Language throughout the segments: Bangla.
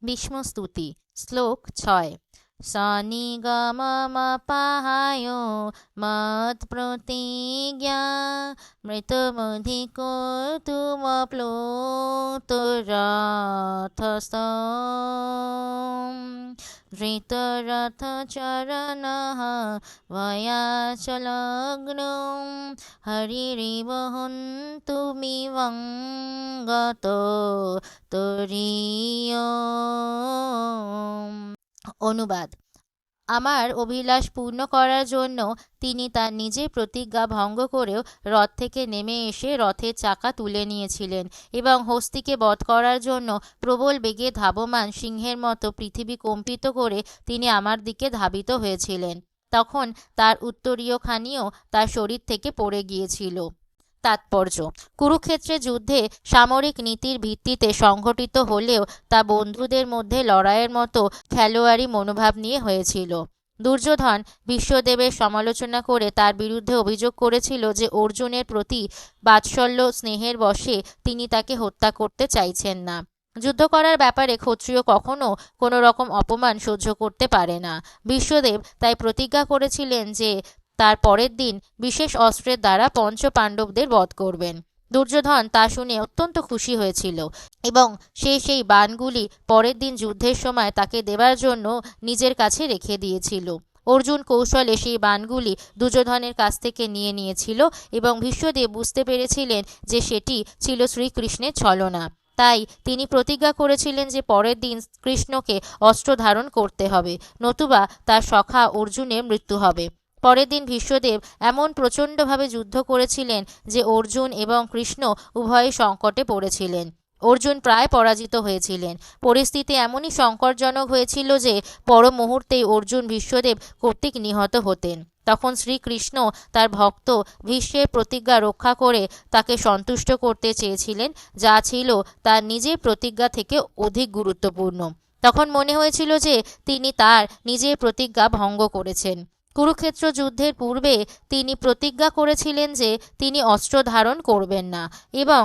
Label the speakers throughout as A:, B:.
A: ভীষ্মস্তুতি শ্লোক ৬ সনিগমপাহায় মৎপ্রতিজ্ঞা মৃতমধিকর্তুমপ্লুতরথস্থ ধৃতরথচরণः ভয়াচলগ্নো হরিরিব হন্তুমিবং গতো তরীয়। অনুবাদ: আমার অভিলাষ পূর্ণ করার জন্য তিনি তার নিজের প্রতিজ্ঞা ভঙ্গ করেও রথ থেকে নেমে এসে রথের চাকা তুলে নিয়েছিলেন এবং হস্তিকে বধ করার জন্য প্রবল বেগে ধাবমান সিংহের মতো পৃথিবী কম্পিত করে তিনি আমার দিকে ধাবিত হয়েছিলেন। তখন তার উত্তরীয় খানিও তার শরীর থেকে পড়ে গিয়েছিল। তাৎপর্য: কুরুক্ষেত্রের যুদ্ধে সামরিক নীতির ভিত্তিতে সংঘটিত হলেও তা বন্ধুদের মধ্যে লড়াইয়ের মতো খেলোয়াড়ি মনোভাব নিয়ে হয়েছিল। দুর্যোধন বিশ্বদেবের সমালোচনা করে তার বিরুদ্ধে অভিযোগ করেছিল যে অর্জুনের প্রতি বাৎসল্য স্নেহের বশে তিনি তাকে হত্যা করতে চাইছেন না। যুদ্ধ করার ব্যাপারে ক্ষত্রিয় কখনো কোনো রকম অপমান সহ্য করতে পারে না। বিশ্বদেব তাই প্রতিজ্ঞা করেছিলেন যে তার পরের দিন বিশেষ অস্ত্রের দ্বারা পঞ্চ পাণ্ডবদের বধ করবেন। দুর্যোধন তা শুনে অত্যন্ত খুশি হয়েছিল এবং সেই বাণগুলি পরের দিন যুদ্ধের সময় তাকে দেবার জন্য নিজের কাছে রেখে দিয়েছিল। অর্জুন কৌশলে সেই বাণগুলি দুর্যোধনের কাছ থেকে নিয়ে নিয়েছিল এবং ভীষ্মদেব বুঝতে পেরেছিলেন যে সেটি ছিল শ্রীকৃষ্ণের ছলনা। তাই তিনি প্রতিজ্ঞা করেছিলেন যে পরের দিন কৃষ্ণকে অস্ত্র ধারণ করতে হবে, নতুবা তার সখা অর্জুনের মৃত্যু হবে। পরের দিন ভীষ্মদেব এমন প্রচণ্ডভাবে যুদ্ধ করেছিলেন যে অর্জুন এবং কৃষ্ণ উভয়ই সংকটে পড়েছিলেন। অর্জুন প্রায় পরাজিত হয়েছিলেন। পরিস্থিতি এমনই সংকটজনক হয়েছিল যে পর মুহূর্তেই অর্জুন ভীষ্মদেব কর্তৃক নিহত হতেন। তখন শ্রীকৃষ্ণ তার ভক্ত ভীষ্মের প্রতিজ্ঞা রক্ষা করে তাকে সন্তুষ্ট করতে চেয়েছিলেন, যা ছিল তার নিজের প্রতিজ্ঞা থেকে অধিক গুরুত্বপূর্ণ। তখন মনে হয়েছিল যে তিনি তার নিজের প্রতিজ্ঞা ভঙ্গ করেছেন। কুরুক্ষেত্র যুদ্ধের পূর্বে তিনি প্রতিজ্ঞা করেছিলেন যে তিনি অস্ত্র ধারণ করবেন না এবং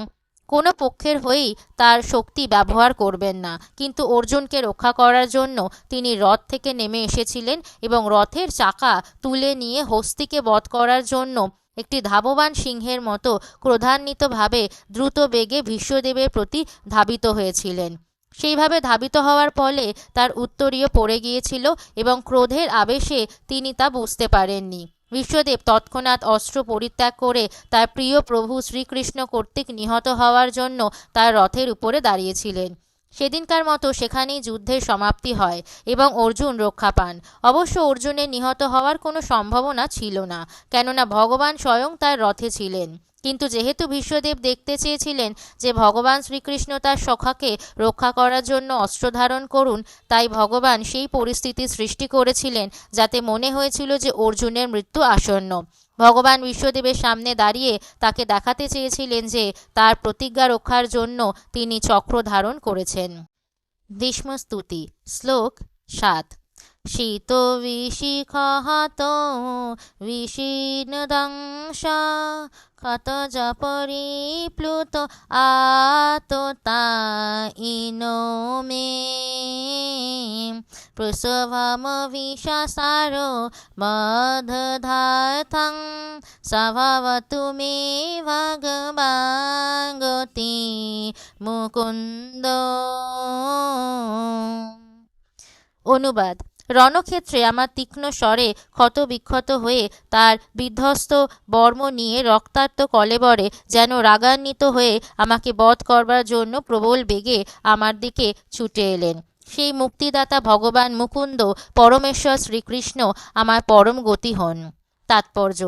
A: কোনো পক্ষের হয়েই তার শক্তি ব্যবহার করবেন না, কিন্তু অর্জুনকে রক্ষা করার জন্য তিনি রথ থেকে নেমে এসেছিলেন এবং রথের চাকা তুলে নিয়ে হস্তিকে বধ করার জন্য একটি ধাবমান সিংহের মতো ক্রোধান্বিতভাবে দ্রুত বেগে ভীষ্মদেবের প্রতি ধাবিত হয়েছিলেন। সেইভাবে ধাবিত হওয়ার ফলে তার উত্তরীয় পড়ে গিয়েছিল এবং ক্রোধের আবেশে তিনি তা বুঝতে পারেননি। ভীষ্মদেব তৎক্ষণাৎ অস্ত্র পরিত্যাগ করে তার প্রিয় প্রভু শ্রীকৃষ্ণ কর্তৃক নিহত হওয়ার জন্য তার রথের উপরে দাঁড়িয়েছিলেন। সেদিনকার মতো সেখানেই যুদ্ধের সমাপ্তি হয় এবং অর্জুন রক্ষা পান। অবশ্য অর্জুনের নিহত হওয়ার কোনো সম্ভাবনা ছিল না, কেননা ভগবান স্বয়ং তার রথে ছিলেন। কিন্তু যেহেতু ভীষ্মদেব দেখতে চেয়েছিলেন যে ভগবান শ্রীকৃষ্ণ তার সখাকে রক্ষা করার জন্য অস্ত্র ধারণ করুন, তাই ভগবান সেই পরিস্থিতি সৃষ্টি করেছিলেন যাতে মনে হয়েছিল যে অর্জুনের মৃত্যু আসন্ন। ভগবান বিশ্বদেবের সামনে দাঁড়িয়ে তাকে দেখাতে চেয়েছিলেন যে তার প্রতিজ্ঞা রক্ষার জন্য তিনি চক্র ধারণ করেছেন। ভীষ্মস্তুতি শ্লোক ৭ শীতবিশিখহত বিশীর্ণদংশা ক্ষতজ পরিপ্লুত আততায়িনো মে প্রসভমবিশাসারো মদধার্থং স্বভাবতু মে ভগবান গতি মুকুন্দ। অনুবাদ: রণক্ষেত্রে আমার তীক্ষ্ণ স্বরে ক্ষত বিক্ষত হয়ে তার বিধ্বস্ত বর্ম নিয়ে রক্তাক্ত কলেবরে যেন রাগান্বিত হয়ে আমাকে বধ করবার জন্য প্রবল বেগে আমার দিকে ছুটে এলেন। সেই মুক্তিদাতা ভগবান মুকুন্দ পরমেশ্বর শ্রীকৃষ্ণ আমার পরম গতি হন। তাৎপর্য: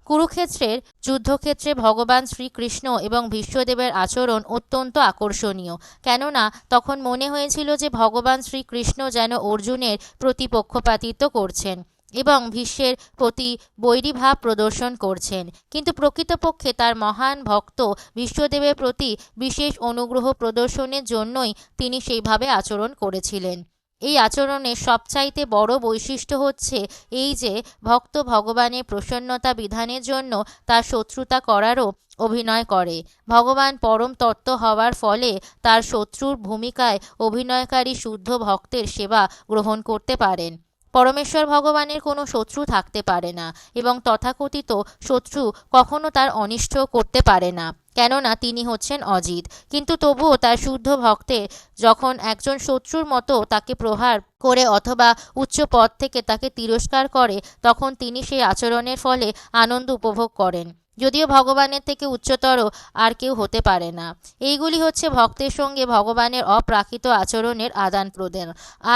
A: কুরুক্ষেত্রের যুদ্ধক্ষেত্রে ভগবান শ্রীকৃষ্ণ এবং ভীষ্মদেবের আচরণ অত্যন্ত আকর্ষণীয়, কেননা তখন মনে হয়েছিল যে ভগবান শ্রীকৃষ্ণ যেন অর্জুনের প্রতি পক্ষপাতিত্ব করছেন এবং ভীষ্মের প্রতি বৈরীভাব প্রদর্শন করছেন, কিন্তু প্রকৃতপক্ষে তার মহান ভক্ত ভীষ্মদেবের প্রতি বিশেষ অনুগ্রহ প্রদর্শনের জন্যই তিনি সেইভাবে আচরণ করেছিলেন। এই আচরণের সবচাইতে বড় বৈশিষ্ট্য হচ্ছে এই যে ভক্ত ভগবানের প্রসন্নতা বিধানের জন্য তার শত্রুতা করারও অভিনয় করে। ভগবান পরম তত্ত্ব হওয়ার ফলে তার শত্রুর ভূমিকায় অভিনয়কারী শুদ্ধ ভক্তের সেবা গ্রহণ করতে পারেন। পরমেশ্বর ভগবানের কোনো শত্রু থাকতে পারে না এবং তথাকথিত শত্রু কখনো তার অনিষ্ট করতে পারে না, কেননা তিনি হচ্ছেন অজিত। কিন্তু তবুও তার শুদ্ধ ভক্তের যখন একজন শত্রুর মতো তাকে প্রহার করে অথবা উচ্চ পদ থেকে তাকে তিরস্কার করে, তখন তিনি সেই আচরণের ফলে আনন্দ উপভোগ করেন, যদিও ভগবানের থেকে উচ্চতর আর কেউ হতে পারে না। এইগুলি হচ্ছে ভক্তের সঙ্গে ভগবানের অপ্রাকৃত আচরণের আদান প্রদান।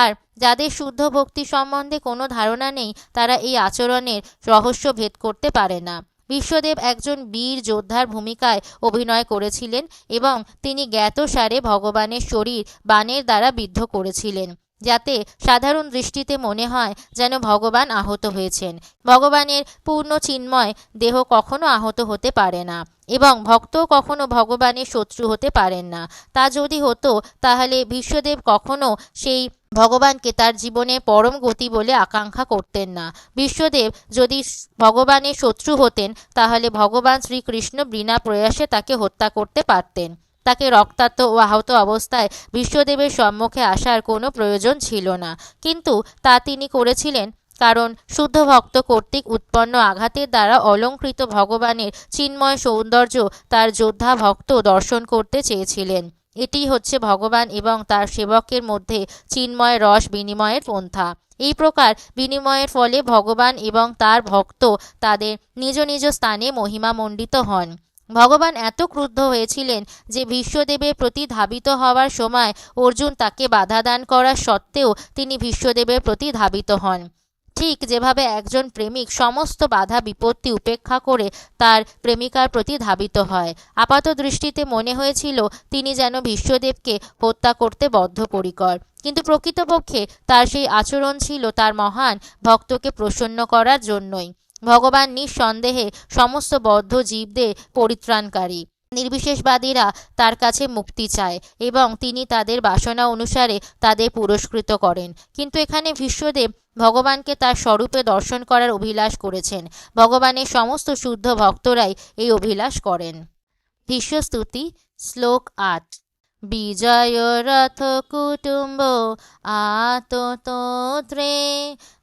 A: আর যাদের শুদ্ধ ভক্তি সম্বন্ধে কোনো ধারণা নেই, তারা এই আচরণের রহস্য ভেদ করতে পারে না। বিশ্বদেব একজন বীর যোদ্ধার ভূমিকায় অভিনয় করেছিলেন এবং তিনি জ্ঞাতসারে ভগবানের শরীর বাণের দ্বারা বিদ্ধ করেছিলেন, যাতে সাধারণ দৃষ্টিতে মনে হয় যেন ভগবান আহত হয়েছেন। ভগবানের পূর্ণ চিন্ময় দেহ কখনো আহত হতে পারে না এবং ভক্তও কখনো ভগবানের শত্রু হতে পারেন না। তা যদি হতো তাহলে বিশ্বদেব কখনো সেই ভগবানকে তার জীবনে পরম গতি বলে আকাঙ্ক্ষা করতেন না। বিশ্বদেব যদি ভগবানের শত্রু হতেন তাহলে ভগবান শ্রীকৃষ্ণ বিনা প্রয়াসে তাকে হত্যা করতে পারতেন। তাকে রক্তাক্ত ও আহত অবস্থায় বিশ্বদেবের সম্মুখে আসার কোনো প্রয়োজন ছিল না, কিন্তু তা তিনি করেছিলেন কারণ শুদ্ধ ভক্ত কর্তৃক উৎপন্ন আঘাতের দ্বারা অলঙ্কৃত ভগবানের চিন্ময় সৌন্দর্য তার যোদ্ধা ভক্ত দর্শন করতে চেয়েছিলেন। এটি হচ্ছে ভগবান এবং তার সেবকের মধ্যে চিন্ময় রস বিনিময়ের পন্থা। এই প্রকার বিনিময়ের ফলে ভগবান এবং তার ভক্ত তাদের নিজ নিজ স্থানে মহিমামণ্ডিত হন। ভগবান এত ক্রুদ্ধ হয়েছিলেন যে বিশ্বদেবের প্রতি ধাবিত হওয়ার সময় অর্জুন তাকে বাধা দান করা সত্ত্বেও তিনি বিশ্বদেবের প্রতি ধাবিত হন। ঠিক যেভাবে একজন প্রেমিক সমস্ত বাধা বিপত্তি উপেক্ষা করে তার প্রেমিকার প্রতি ধাবিত হয়। আপাত দৃষ্টিতে মনে হয়েছিল তিনি যেন বিশ্বদেবকে হত্যা করতে বদ্ধপরিকর, কিন্তু প্রকৃতপক্ষে তার সেই আচরণ ছিল তার মহান ভক্তকে প্রসন্ন করার জন্যই। ভগবান নিঃসন্দেহে সমস্ত বদ্ধ জীবদের পরিত্রাণকারী। নির্বিশেষবাদীরা তার কাছে মুক্তি চায় এবং তিনি তাদের বাসনা অনুসারে তাদের পুরস্কৃত করেন। কিন্তু এখানে বিশ্বদেব ভগবানকে তার স্বরূপে দর্শন করার অভিলাষ করেছেন। ভগবানের সমস্ত শুদ্ধ ভক্তরাই এই অভিলাষ করেন। ভীষ্মস্তুতি শ্লোক 8। বিজয় রথ কুটুম্ব আততোত্রে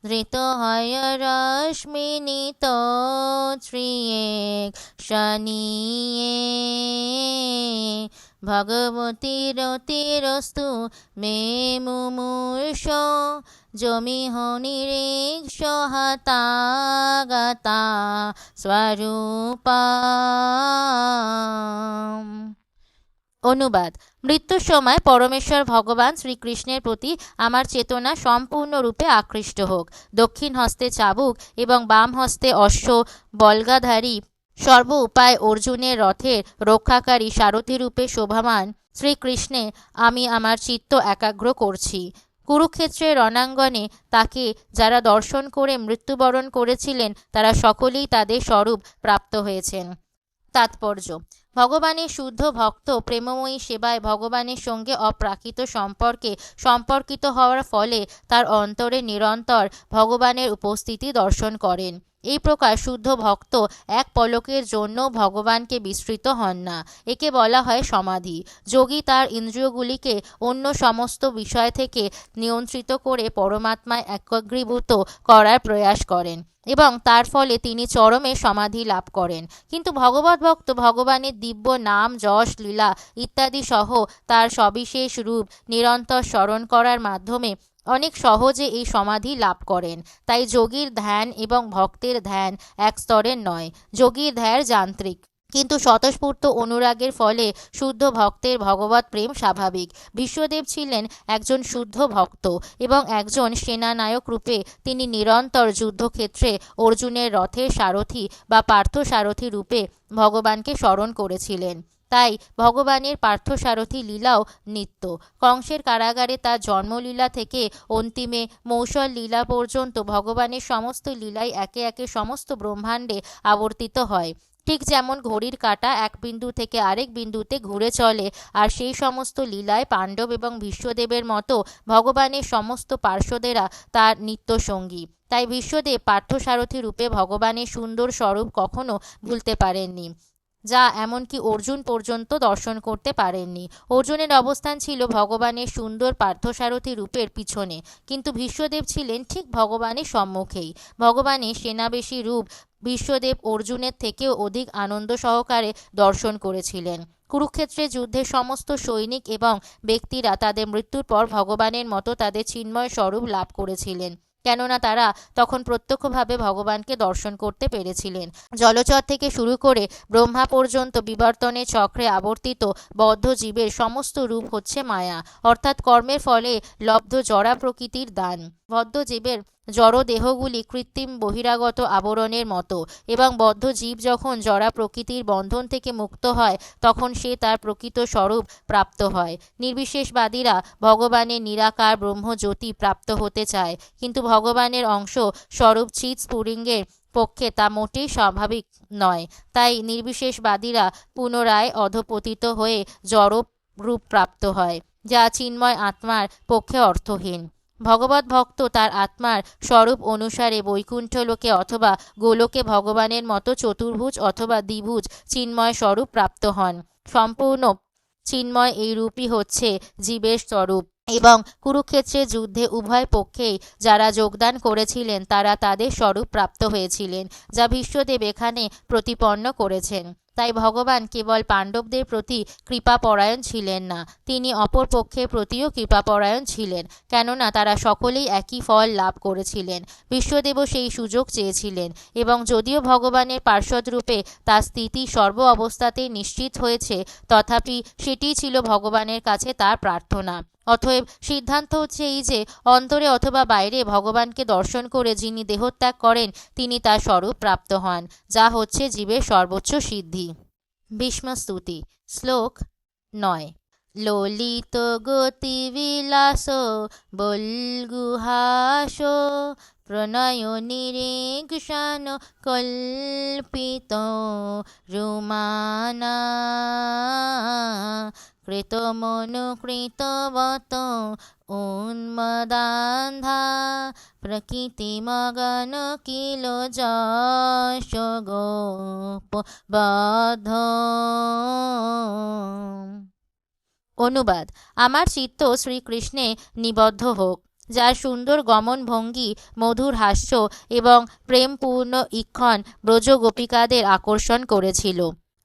A: ধৃত হয় রশ্মিনিত শ্রিয়েক শনিয়ে ভগবতীর তীরস্তু মে মুমূর্ষ জমিহ নিরীক্ষ হতাগতা স্বরূপা। অনুবাদ: মৃত্যুর সময় পরমেশ্বর ভগবান শ্রীকৃষ্ণের প্রতি আমার চেতনা সম্পূর্ণরূপে আকৃষ্ট হোক। দক্ষিণ হস্তে চাবুক এবং বাম হস্তে অশ্ব বল্গাধারী সর্ব উপায় অর্জুনের রথের রক্ষাকারী সারথিরূপে শোভামান শ্রীকৃষ্ণে আমি আমার চিত্ত একাগ্র করছি। কুরুক্ষেত্রের রণাঙ্গনে তাকে যারা দর্শন করে মৃত্যুবরণ করেছিলেন তারা সকলেই তাদের স্বরূপ প্রাপ্ত হয়েছেন। তাৎপর্য: ভগবানের শুদ্ধ ভক্ত প্রেমময়ী সেবায় ভগবানের সঙ্গে অপ্রাকৃত সম্পর্কে সম্পর্কিত হওয়ার ফলে তার অন্তরে নিরন্তর ভগবানের উপস্থিতি দর্শন করেন। এই প্রকার শুদ্ধ ভক্ত এক পলকের জন্য ভগবানকে বিস্মৃত হন না। একে বলা হয় সমাধি। যোগী তার ইন্দ্রিয়গুলিকে অন্য সমস্ত বিষয় থেকে নিয়ন্ত্রিত করে পরমাত্মায় একীভূত করার প্রয়াস করেন এবং তার ফলে তিনি চরমে সমাধি লাভ করেন। কিন্তু ভগবত ভক্ত ভগবানের দিব্য নাম যশ লীলা ইত্যাদি সহ তার সবিশেষ রূপ নিরন্তর স্মরণ করার মাধ্যমে অনেক সহজে এই সমাধি লাভ করেন। তাই যোগীর ধ্যান এবং ভক্তের ধ্যান এক স্তরের নয়। যোগীর ধ্যান যান্ত্রিক, কিন্তু স্বতঃস্ফূর্ত অনুরাগের ফলে শুদ্ধ ভক্তের ভগবৎ প্রেম স্বাভাবিক। বিশ্বদেব ছিলেন একজন শুদ্ধ ভক্ত এবং একজন সেনানায়ক রূপে তিনি নিরন্তর যুদ্ধক্ষেত্রে অর্জুনের রথের সারথি বা পার্থসারথি রূপে ভগবানকে স্মরণ করেছিলেন। তাই ভগবানের পার্থসারথি লীলাও নিত্য। কংসের কারাগারে তার জন্মলীলা থেকে অন্তিমে মৌসল লীলা পর্যন্ত ভগবানের সমস্ত লীলাই একে একে সমস্ত ব্রহ্মাণ্ডে আবর্তিত হয়। ঠিক যেমন ঘড়ির কাঁটা এক বিন্দু থেকে আরেক বিন্দুতে ঘুরে চলে, আর সেই সমস্ত লীলায় পাণ্ডব এবং ভীষ্মদেবের মতো ভগবানের সমস্ত পার্শ্বদেরা তার নিত্যসঙ্গী। তাই ভীষ্মদেব পার্থসারথী রূপে ভগবানের সুন্দর স্বরূপ কখনো ভুলতে পারেননি, যা এমনকি অর্জুন পর্যন্ত দর্শন করতে পারেননি। অর্জুনের অবস্থান ছিল ভগবানের সুন্দর পার্থসারথী রূপের পিছনে, কিন্তু ভীষ্মদেব ছিলেন ঠিক ভগবানের সম্মুখেই। ভগবানের সেনাবেশী রূপ ভীষ্মদেব অর্জুনের থেকেও অধিক আনন্দ সহকারে দর্শন করেছিলেন। কুরুক্ষেত্রের যুদ্ধে সমস্ত সৈনিক এবং ব্যক্তিরা তাদের মৃত্যুর পর ভগবানের মতো তাদের চিন্ময় স্বরূপ লাভ করেছিলেন, কেননা তারা তখন প্রত্যক্ষভাবে ভগবানকে দর্শন করতে পেরেছিলেন। জলচর থেকে শুরু করে ব্রহ্মা পর্যন্ত বিবর্তনের চক্রে আবর্তিত বদ্ধ জীবের সমস্ত রূপ হচ্ছে মায়া, অর্থাৎ কর্মের ফলে লব্ধ জড়া প্রকৃতির দান। বদ্ধ জীবের জড় দেহগুলি কৃত্রিম বহিরাগত আবরণের মতো, এবং বদ্ধ জীব যখন জড়া প্রকৃতির বন্ধন থেকে মুক্ত হয় তখন সে তার প্রকৃত স্বরূপ প্রাপ্ত হয়। নির্বিশেষবাদীরা ভগবানের নিরাকার ব্রহ্মজ্যোতি প্রাপ্ত হতে চায়, কিন্তু ভগবানের অংশ স্বরূপ চিৎ স্ফুলিঙ্গের পক্ষে তা মোটেই স্বাভাবিক নয়। তাই নির্বিশেষবাদীরা পুনরায় অধপতিত হয়ে জড় রূপ প্রাপ্ত হয়, যা চিন্ময় আত্মার পক্ষে অর্থহীন। ভগবত ভক্ত তার আত্মার স্বরূপ অনুসারে বৈকুণ্ঠ লোকে অথবা গোলোকে ভগবানের মতো চতুর্ভুজ অথবা দ্বিভুজ চিন্ময় স্বরূপ প্রাপ্ত হন। সম্পূর্ণ চিন্ময় এই রূপই হচ্ছে জীবের স্বরূপ, এবং কুরুক্ষেত্রের যুদ্ধে উভয় পক্ষেই যারা যোগদান করেছিলেন তারা তাদের স্বরূপ প্রাপ্ত হয়েছিলেন, যা ভীষ্মদেব এখানে প্রতিপন্ন করেছেন। তাই ভগবান কেবল পাণ্ডবদের প্রতি কৃপাপরায়ণ ছিলেন না, তিনি অপর পক্ষের প্রতিও কৃপাপরায়ণ ছিলেন, কেননা তারা সকলেই একই ফল লাভ করেছিলেন। ভীষ্মদেবও সেই সুযোগ চেয়েছিলেন, এবং যদিও ভগবানের পার্শ্বদরূপে তার স্থিতি সর্ব অবস্থাতেই নিশ্চিত হয়েছে, তথাপি সেটিই ছিল ভগবানের কাছে তার প্রার্থনা। অতএব সিদ্ধান্ত হচ্ছে এই যে অন্তরে অথবা বাইরে ভগবানকে দর্শন করে যিনি দেহত্যাগ করেন তিনি তার স্বরূপ প্রাপ্ত হন, যা হচ্ছে জীবের সর্বোচ্চ সিদ্ধি। ভীষ্মস্তুতি। শ্লোক 9। ললিত গতি বিলাস বল্গুহাস প্রণয় নিরীক্ষণ কল্পিত রুমানা কৃতমনুকৃতবত উন্মদান্ধা প্রকৃতিমগন কিল যশ গোপবদ্ধ। অনুবাদ। আমার চিত্ত শ্রীকৃষ্ণে নিবদ্ধ হোক, যার সুন্দর গমন ভঙ্গি, মধুর হাস্য এবং প্রেমপূর্ণ ঈক্ষণ ব্রজগোপিকাদের আকর্ষণ করেছিল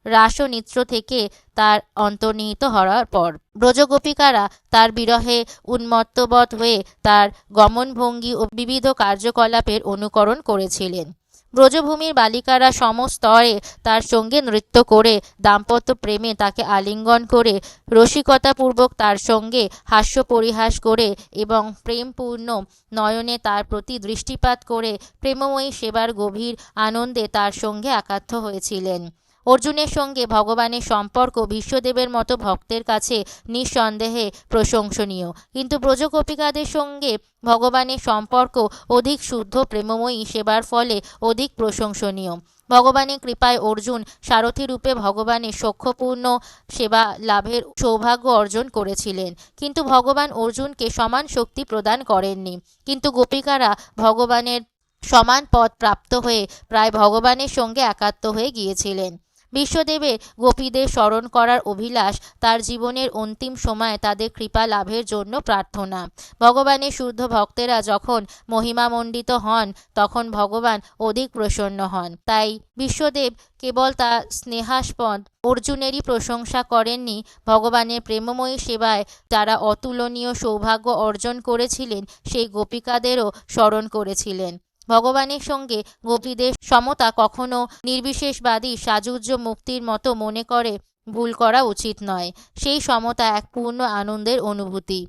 A: রাসনৃত্য থেকে তার অন্তর্নিহিত হওয়ার পর। ব্রজগোপিকারা তার বিরহে উন্মত্তবৎ হয়ে তার গমনভঙ্গি ও বিবিধ কার্যকলাপের অনুকরণ করেছিলেন। ব্রজভূমির বালিকারা সমস্তরে তার সঙ্গে নৃত্য করে, দাম্পত্য প্রেমে তাকে আলিঙ্গন করে, রসিকতাপূর্বক তার সঙ্গে হাস্য পরিহাস করে এবং প্রেমপূর্ণ নয়নে তার প্রতি দৃষ্টিপাত করে প্রেমময়ী সেবার গভীর আনন্দে তার সঙ্গে একাত্ম হয়েছিলেন। অর্জুনের সঙ্গে ভগবানের সম্পর্ক ভীষ্মদেবের মতো ভক্তের কাছে নিঃসন্দেহে প্রশংসনীয়, কিন্তু ব্রজগোপিকাদের সঙ্গে ভগবানের সম্পর্ক অধিক শুদ্ধ প্রেমময়ী সেবার ফলে অধিক প্রশংসনীয়। ভগবানের কৃপায় অর্জুন সারথী রূপে ভগবানের সখ্যপূর্ণ সেবা লাভের সৌভাগ্য অর্জন করেছিলেন, কিন্তু ভগবান অর্জুনকে সমান শক্তি প্রদান করেননি। কিন্তু গোপিকারা ভগবানের সমান পদ প্রাপ্ত হয়ে প্রায় ভগবানের সঙ্গে একাত্ম হয়ে গিয়েছিলেন। বিশ্বদেবের গোপীদের স্মরণ করার অভিলাষ তার জীবনের অন্তিম সময়ে তাদের কৃপা লাভের জন্য প্রার্থনা। ভগবানের শুদ্ধ ভক্তেরা যখন মহিমামণ্ডিত হন তখন ভগবান অধিক প্রসন্ন হন। তাই বিশ্বদেব কেবল তার স্নেহাস্পদ অর্জুনেরই প্রশংসা করেননি, ভগবানের প্রেমময়ী সেবায় যারা অতুলনীয় সৌভাগ্য অর্জন করেছিলেন সেই গোপিকাদেরও স্মরণ করেছিলেন। ভগবানের সঙ্গে গোপীদের সমতা কখনো নির্বিশেষবাদী সাযুজ্য মুক্তির মতো মনে করে ভুল করা উচিত নয়। সেই সমতা এক পূর্ণ আনন্দের অনুভূতি,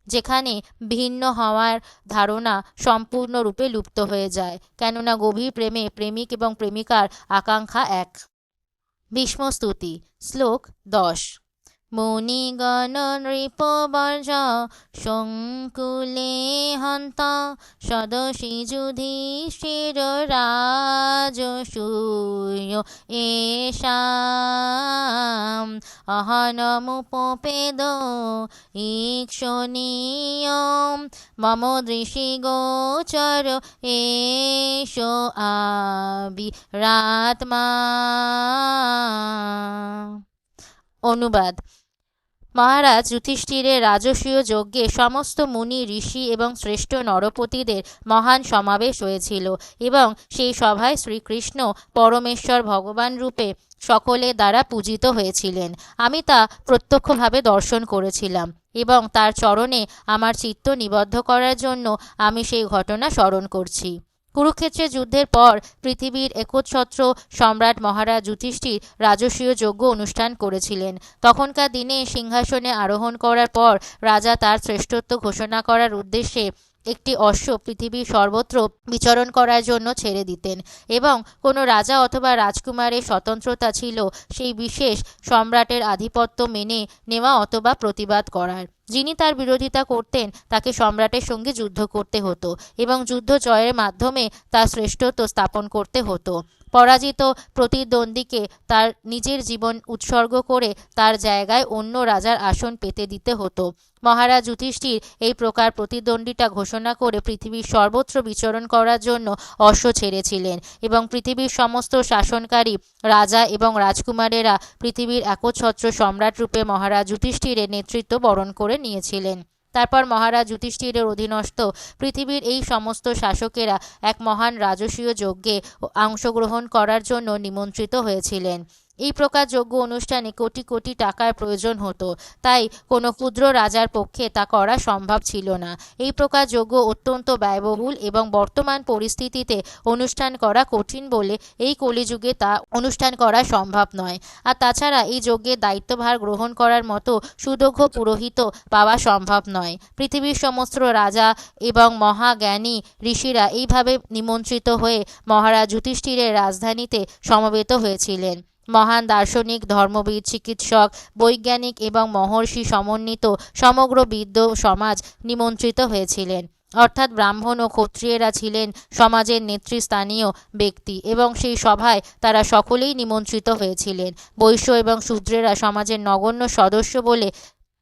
A: যেখানে ভিন্ন হওয়ার ধারণা সম্পূর্ণরূপে লুপ্ত হয়ে যায়, কেননা গভীর প্রেমে প্রেমিক এবং প্রেমিকার আকাঙ্ক্ষা এক। ভীষ্মস্তুতি। শ্লোক 10। মুনিগণ নৃপবর্জ সংকুলে হন্ত সদসী যুধিষ্ঠির রাজসূয় এষাম অহনমুপেদ ঈক্ষণীয় মম দৃশি গোচর এষো আবিরাত্মা। অনুবাদ। মহারাজ যুধিষ্ঠিরের রাজসূয় যজ্ঞে সমস্ত মুনি, ঋষি এবং শ্রেষ্ঠ নরপতিদের মহান সমাবেশ হয়েছিল এবং সেই সভায় শ্রীকৃষ্ণ পরমেশ্বর ভগবান রূপে সকলের দ্বারা পূজিত হয়েছিলেন। আমি তা প্রত্যক্ষভাবে দর্শন করেছিলাম এবং তার চরণে আমার চিত্ত নিবদ্ধ করার জন্য আমি সেই ঘটনা স্মরণ করছি। কুরুক্ষেত্রের যুদ্ধের পর পৃথিবীর একচ্ছত্র সম্রাট মহারাজ যুধিষ্ঠির রাজসূয় যজ্ঞ অনুষ্ঠান করেছিলেন। তখনকার দিনে সিংহাসনে আরোহণ করার পর রাজা তার শ্রেষ্ঠত্ব ঘোষণা করার উদ্দেশ্যে একটি অশ্ব পৃথিবীর সর্বত্র বিচরণ করার জন্য ছেড়ে দিতেন এবং কোনো রাজা অথবা রাজকুমারের স্বতন্ত্রতা ছিল সেই বিশেষ সম্রাটের আধিপত্য মেনে নেওয়া অথবা প্রতিবাদ করার। যিনি তার বিরোধিতা করতেন তাকে সম্রাটের সঙ্গে যুদ্ধ করতে হতো এবং যুদ্ধ জয়ের মাধ্যমে তার শ্রেষ্ঠত্ব স্থাপন করতে হতো। পরাজিত প্রতিদ্বন্দ্বীকে তার নিজের জীবন উৎসর্গ করে তার জায়গায় অন্য রাজার আসন পেতে দিতে হতো। মহারাজ যুধিষ্ঠির এই প্রকার প্রতিদ্বন্দ্বিতা ঘোষণা করে পৃথিবীর সর্বত্র বিচরণ করার জন্য অশ্ব ছেড়েছিলেন এবং পৃথিবীর সমস্ত শাসনকারী রাজা এবং রাজকুমারেরা পৃথিবীর একচ্ছত্র সম্রাট রূপে মহারাজ যুধিষ্ঠিরের নেতৃত্ব বরণ করে নিয়েছিলেন। তারপর মহারাজ যুধিষ্ঠিরের অধীনস্থ পৃথিবীর এই সমস্ত শাসকেরা এক মহান রাজসূয় যজ্ঞে অংশগ্রহণ করার জন্য নিমন্ত্রিত হয়েছিলেন। এই প্রকার যজ্ঞ অনুষ্ঠানে কোটি কোটি টাকার প্রয়োজন হতো, তাই কোনো ক্ষুদ্র রাজার পক্ষে তা করা সম্ভব ছিল না। এই প্রকার যজ্ঞ অত্যন্ত ব্যয়বহুল এবং বর্তমান পরিস্থিতিতে অনুষ্ঠান করা কঠিন বলে এই কলিযুগে তা অনুষ্ঠান করা সম্ভব নয়। আর তাছাড়া এই যজ্ঞের দায়িত্বভার গ্রহণ করার মতো সুদক্ষ পুরোহিত পাওয়া সম্ভব নয়। পৃথিবীর সমস্ত রাজা এবং মহাজ্ঞানী ঋষিরা এইভাবে নিমন্ত্রিত হয়ে মহারাজ যুধিষ্ঠিরের রাজধানীতে সমবেত হয়েছিলেন। মহান দার্শনিক, ধর্মবিদ, চিকিৎসক, বৈজ্ঞানিক এবং মহর্ষি সমন্বিত সমগ্র বিদ্য সমাজ নিমন্ত্রিত হয়েছিলেন। অর্থাৎ ব্রাহ্মণ ও ক্ষত্রিয়েরা ছিলেন সমাজের নেতৃস্থানীয় ব্যক্তি এবং সেই সভায় তারা সকলেই নিমন্ত্রিত হয়েছিলেন। বৈশ্য এবং শূদ্রেরা সমাজের নগণ্য সদস্য বলে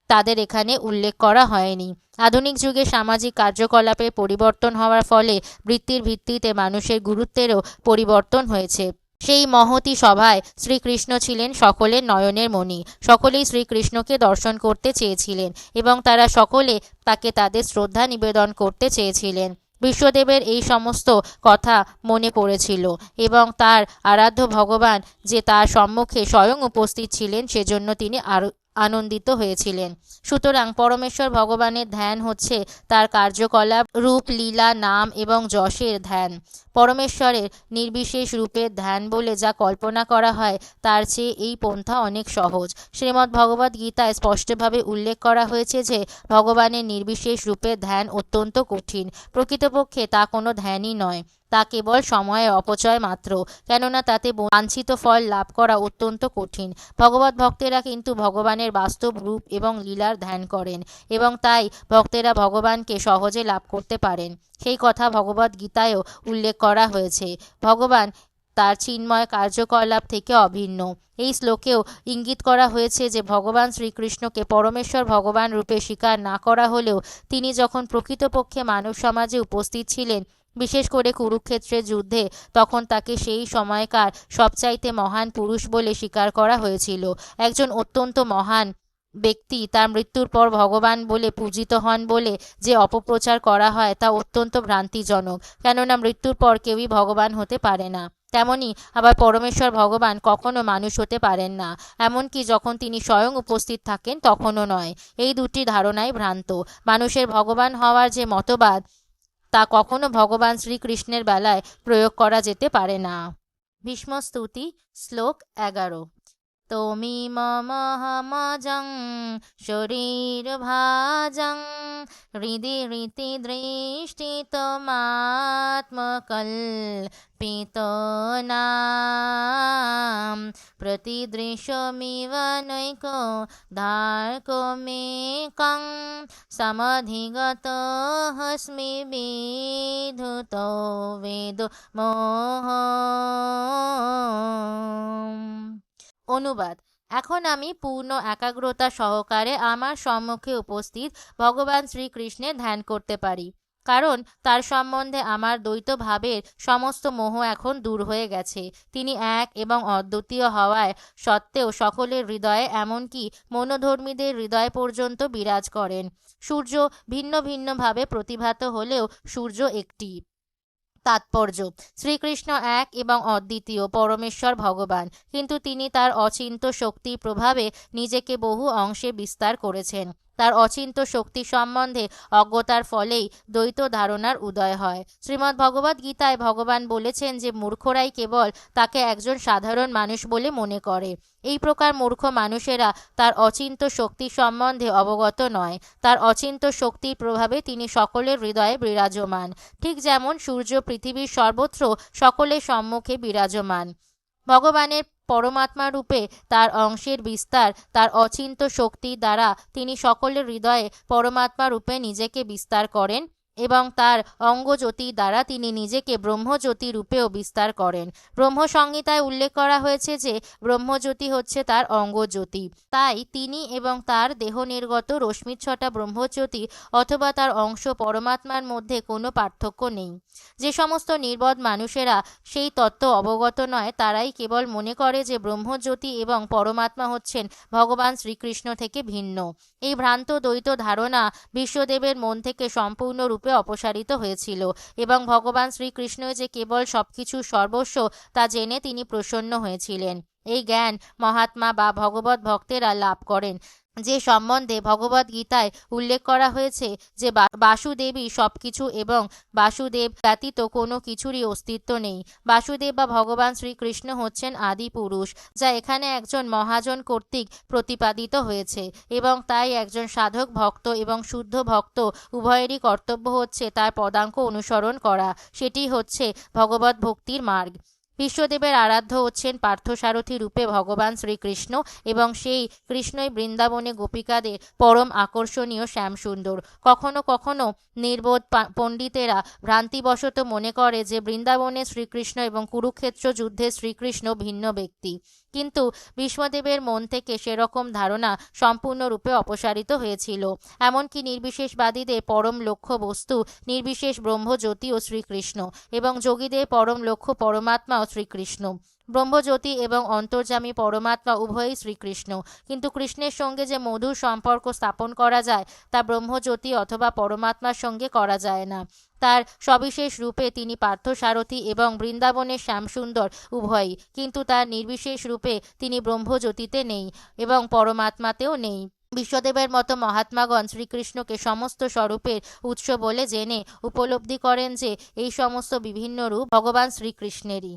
A: তাদের এখানে উল্লেখ করা হয়নি। আধুনিক যুগে সামাজিক কার্যকলাপে পরিবর্তন হওয়ার ফলে বৃত্তির ভিত্তিতে মানুষের গুরুত্বেরও পরিবর্তন হয়েছে। সেই মহতী সভায় শ্রীকৃষ্ণ ছিলেন সকলের নয়নের মণি। সকলেই শ্রীকৃষ্ণকে দর্শন করতে চেয়েছিলেন এবং তারা সকলে তাকে তাদের শ্রদ্ধা নিবেদন করতে চেয়েছিলেন। বিশ্বদেবের এই সমস্ত কথা মনে পড়েছিল এবং তার আরাধ্য ভগবান যে তার সম্মুখে স্বয়ং উপস্থিত ছিলেন সেজন্য তিনি আরও আনন্দিত হয়েছিলেন। সুতরাং পরমেশ্বর ভগবানের ধ্যান হচ্ছে তার কার্যকলাপ, রূপ, লীলা, নাম এবং যশের ধ্যান। পরমেশ্বরের নির্বিশেষ রূপের ধ্যান বলে যা কল্পনা করা হয় তার চেয়ে এই পন্থা অনেক সহজ। শ্রীমদ্ ভগবদ্ গীতায় স্পষ্টভাবে উল্লেখ করা হয়েছে যে ভগবানের নির্বিশেষ রূপের ধ্যান অত্যন্ত কঠিন। প্রকৃতপক্ষে তা কোনো ধ্যানই নয়, তা কেবল সময়ের অপচয় মাত্র, কেননা তাতে বাঞ্ছিত ফল লাভ করা অত্যন্ত কঠিন। ভগবত ভক্তেরা কিন্তু ভগবানের বাস্তব রূপ এবং লীলার ধ্যান করেন এবং তাই ভক্তেরা ভগবানকে সহজে লাভ করতে পারেন। সেই কথা ভগবদ্ গীতায়ও উল্লেখ করা হয়েছে। ভগবান তার চিন্ময় কার্যকলাপ থেকে অভিন্ন। এই শ্লোকেও ইঙ্গিত করা হয়েছে যে ভগবান শ্রীকৃষ্ণকে পরমেশ্বর ভগবান রূপে স্বীকার না করা হলেও তিনি যখন প্রকৃতপক্ষে মানব সমাজে উপস্থিত ছিলেন, বিশেষ করে কুরুক্ষেত্রের যুদ্ধে, তখন তাকে সেই সময়কার সবচাইতে মহান পুরুষ বলে স্বীকার করা হয়েছিল। একজন অত্যন্ত মহান ব্যক্তি তার মৃত্যুর পর ভগবান বলে পূজিত হন বলে যে অপপ্রচার করা হয় তা অত্যন্ত ভ্রান্তিজনক, কেননা মৃত্যুর পর কেউই ভগবান হতে পারে না। তেমনি আবার পরমেশ্বর ভগবান কখনো মানুষ হতে পারেন না, এমনকি যখন তিনি স্বয়ং উপস্থিত থাকেন তখনও নয়। এই দুটি ধারণাই ভ্রান্ত। মানুষের ভগবান হওয়ার যে মতবাদ তা কখনো ভগবান শ্রীকৃষ্ণের বেলায় প্রয়োগ করা যেতে পারে না। ভীষ্ম স্তুতি, শ্লোক 11। তমিমমহমজং শরীরভাজং হৃদি রীতি দৃষ্টি তমাত্মকল্পিতনাম প্রতিদৃশ্যমিব নৈক ধার্কমেকং সমধিগত হস্মি বিধুত বেদ মোহ। অনুবাদ। এখন আমি পূর্ণ একাগ্রতা সহকারে আমার সম্মুখে উপস্থিত ভগবান শ্রীকৃষ্ণের ধ্যান করতে পারি, কারণ তার সম্বন্ধে আমার দ্বৈত ভাবের সমস্ত মোহ এখন দূর হয়ে গেছে। তিনি এক এবং অদ্বিতীয় হওয়ায় সত্ত্বেও সকলের হৃদয়ে, এমনকি মনোধর্মীদের হৃদয় পর্যন্ত বিরাজ করেন। সূর্য ভিন্ন ভিন্নভাবে প্রতিভাত হলেও সূর্য একটি। তাৎপর্য: শ্রীকৃষ্ণ এক এবং অদ্বিতীয় পরমেশ্বর ভগবান, কিন্তু তিনি তার অচিন্ত্য শক্তির প্রভাবে নিজেকে বহু অংশে বিস্তার করেছেন। তার অচিন্ত্য শক্তি সম্বন্ধে অজ্ঞতার ফলেই দ্বৈত ধারণার উদয় হয়। শ্রীমদ্ ভগবদ্ গীতায় ভগবান বলেছেন যে মূর্খরাই কেবল তাকে একজন সাধারণ মানুষ বলে মনে করে। এই প্রকার মূর্খ মানুষেরা তার অচিন্ত্য শক্তি সম্বন্ধে অবগত নয়। তার অচিন্ত্য শক্তির প্রভাবে তিনি সকলের হৃদয়ে বিরাজমান, ঠিক যেমন সূর্য পৃথিবীর সর্বত্র সকলের সম্মুখে বিরাজমান। ভগবানের পরমাত্মা রূপে তার অংশের বিস্তার, তার অচিন্ত্য শক্তির দ্বারা তিনি সকলের হৃদয়ে পরমাত্মা রূপে নিজেকে বিস্তার করেন এবং তার অঙ্গজ্যোতি দ্বারা তিনি নিজেকে ব্রহ্মজ্যোতি রূপেও বিস্তার করেন। ব্রহ্মসংহিতায় উল্লেখ করা হয়েছে যে ব্রহ্মজ্যোতি হচ্ছে তার অঙ্গজ্যোতি। তাই তিনি এবং তার দেহ নির্গত রশ্মিচ্ছটা ব্রহ্মজ্যোতি অথবা তার অংশ পরমাত্মার মধ্যে কোনো পার্থক্য নেই। যে সমস্ত নির্বোধ মানুষেরা সেই তত্ত্ব অবগত নয়, তারাই কেবল মনে করে যে ব্রহ্মজ্যোতি এবং পরমাত্মা হচ্ছেন ভগবান শ্রীকৃষ্ণ থেকে ভিন্ন। এই ভ্রান্ত দ্বৈত ধারণা বিশ্বদেবের মন থেকে সম্পূর্ণরূপে অপসারিত হয়েছিল এবং ভগবান শ্রীকৃষ্ণ যে কেবল সবকিছু সর্বস্ব তা জেনে তিনি প্রসন্ন হয়েছিলেন। এই জ্ঞান মহাত্মা বা ভগবত ভক্তেরা লাভ করেন, যে সম্বন্ধে ভগবদ্ গীতায় উল্লেখ করা হয়েছে যে বাসুদেবই সবকিছু এবং বাসুদেব ব্যতীত কোনো কিছুরই অস্তিত্ব নেই। বাসুদেব বা ভগবান শ্রীকৃষ্ণ হচ্ছেন আদি পুরুষ, যা এখানে একজন মহাজন কর্তৃক প্রতিপাদিত হয়েছে, এবং তাই একজন সাধক ভক্ত এবং শুদ্ধ ভক্ত উভয়েরই কর্তব্য হচ্ছে তার পদাঙ্ক অনুসরণ করা। সেটি হচ্ছে ভগবত ভক্তির মার্গ। বিশ্বদেবের আরাধ্য হচ্ছেন পার্থসারথী রূপে ভগবান শ্রীকৃষ্ণ, এবং সেই কৃষ্ণই বৃন্দাবনে গোপিকাদের পরম আকর্ষণীয় শ্যামসুন্দর। কখনো কখনো নির্বোধ পণ্ডিতেরা ভ্রান্তিবশত মনে করে যে বৃন্দাবনে শ্রীকৃষ্ণ এবং কুরুক্ষেত্র যুদ্ধে শ্রীকৃষ্ণ ভিন্ন ব্যক্তি, কিন্তু ভীষ্মদেবের মন থেকে সেরকম ধারণা সম্পূর্ণরূপে অপসারিত হয়েছিল। এমনকি নির্বিশেষবাদীদের পরম লক্ষ্য বস্তু নির্বিশেষ ব্রহ্মজ্যোতি ও শ্রীকৃষ্ণ, এবং যোগীদের পরম লক্ষ্য পরমাত্মা ও শ্রীকৃষ্ণ। ব্রহ্মজ্যোতি এবং অন্তর্যামী পরমাত্মা উভয়ই শ্রীকৃষ্ণ, কিন্তু কৃষ্ণের সঙ্গে যে মধুর সম্পর্ক স্থাপন করা যায় তা ব্রহ্মজ্যোতি অথবা পরমাত্মার সঙ্গে করা যায় না। তার সবিশেষ রূপে তিনি পার্থসারথী এবং বৃন্দাবনের শ্যামসুন্দর উভয়ই, কিন্তু তার নির্বিশেষ রূপে তিনি ব্রহ্মজ্যোতিতে নেই এবং পরমাত্মাতেও নেই। বিশ্বদেবের মতো মহাত্মাগণ শ্রীকৃষ্ণকে সমস্ত স্বরূপের উৎস বলে জেনে উপলব্ধি করেন যে এই সমস্ত বিভিন্ন রূপ ভগবান শ্রীকৃষ্ণেরই।